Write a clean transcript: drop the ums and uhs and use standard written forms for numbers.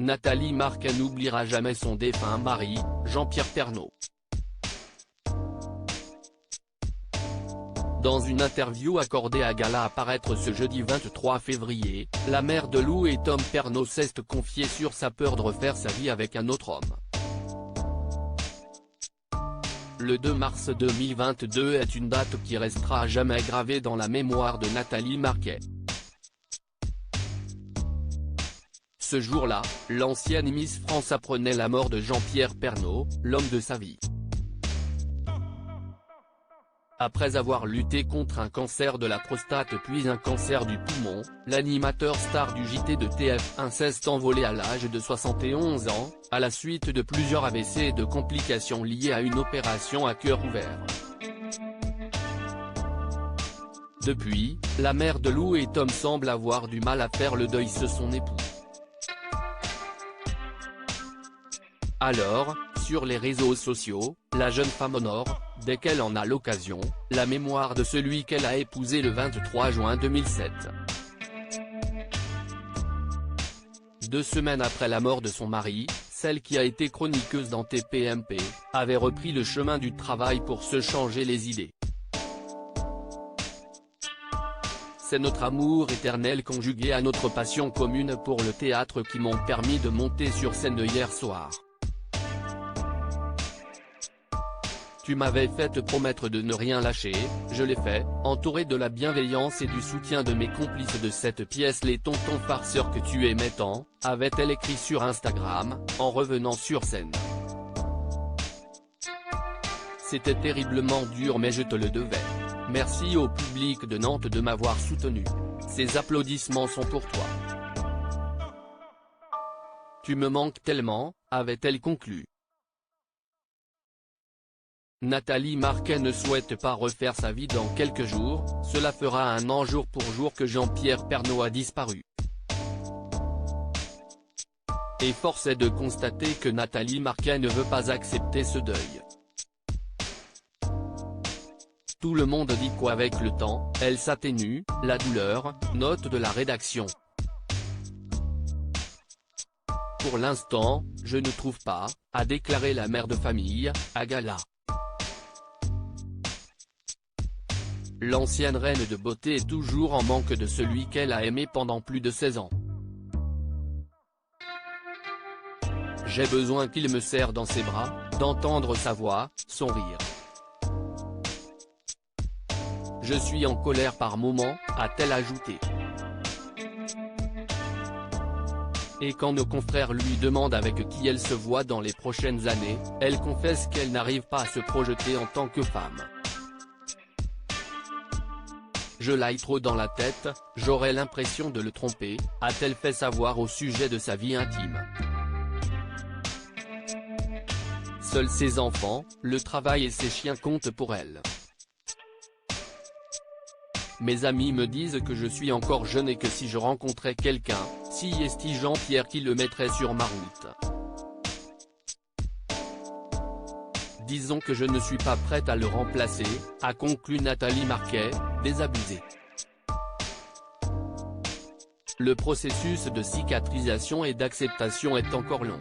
Nathalie Marquet n'oubliera jamais son défunt mari, Jean-Pierre Pernaut. Dans une interview accordée à Gala à paraître ce jeudi 23 février, la mère de Lou et Tom Pernaut s'est confiée sur sa peur de refaire sa vie avec un autre homme. Le 2 mars 2022 est une date qui restera à jamais gravée dans la mémoire de Nathalie Marquet. Ce jour-là, l'ancienne Miss France apprenait la mort de Jean-Pierre Pernaut, l'homme de sa vie. Après avoir lutté contre un cancer de la prostate puis un cancer du poumon, l'animateur star du JT de TF1 s'est envolé à l'âge de 71 ans, à la suite de plusieurs AVC et de complications liées à une opération à cœur ouvert. Depuis, la mère de Lou et Tom semble avoir du mal à faire le deuil de son époux. Alors, sur les réseaux sociaux, la jeune femme honore, dès qu'elle en a l'occasion, la mémoire de celui qu'elle a épousé le 23 juin 2007. 2 semaines après la mort de son mari, celle qui a été chroniqueuse dans TPMP, avait repris le chemin du travail pour se changer les idées. C'est notre amour éternel conjugué à notre passion commune pour le théâtre qui m'ont permis de monter sur scène hier soir. Tu m'avais fait te promettre de ne rien lâcher, je l'ai fait, entouré de la bienveillance et du soutien de mes complices de cette pièce. Les tontons farceurs que tu aimais tant, avait-elle écrit sur Instagram, en revenant sur scène. C'était terriblement dur mais je te le devais. Merci au public de Nantes de m'avoir soutenu. Ces applaudissements sont pour toi. Tu me manques tellement, avait-elle conclu. Nathalie Marquet ne souhaite pas refaire sa vie dans quelques jours, cela fera 1 an jour pour jour que Jean-Pierre Pernaut a disparu. Et force est de constater que Nathalie Marquet ne veut pas accepter ce deuil. Tout le monde dit qu'avec le temps, elle s'atténue, la douleur, note de la rédaction. Pour l'instant, je ne trouve pas, a déclaré la mère de famille, à Gala. L'ancienne reine de beauté est toujours en manque de celui qu'elle a aimé pendant plus de 16 ans. J'ai besoin qu'il me serre dans ses bras, d'entendre sa voix, son rire. Je suis en colère par moments, a-t-elle ajouté. Et quand nos confrères lui demandent avec qui elle se voit dans les prochaines années, elle confesse qu'elle n'arrive pas à se projeter en tant que femme. Je l'aille trop dans la tête, j'aurais l'impression de le tromper, a-t-elle fait savoir au sujet de sa vie intime. Seuls ses enfants, le travail et ses chiens comptent pour elle. Mes amis me disent que je suis encore jeune et que si je rencontrais quelqu'un, si est Jean-Pierre qui le mettrait sur ma route. Disons que je ne suis pas prête à le remplacer, a conclu Nathalie Marquet, désabusée. Le processus de cicatrisation et d'acceptation est encore long.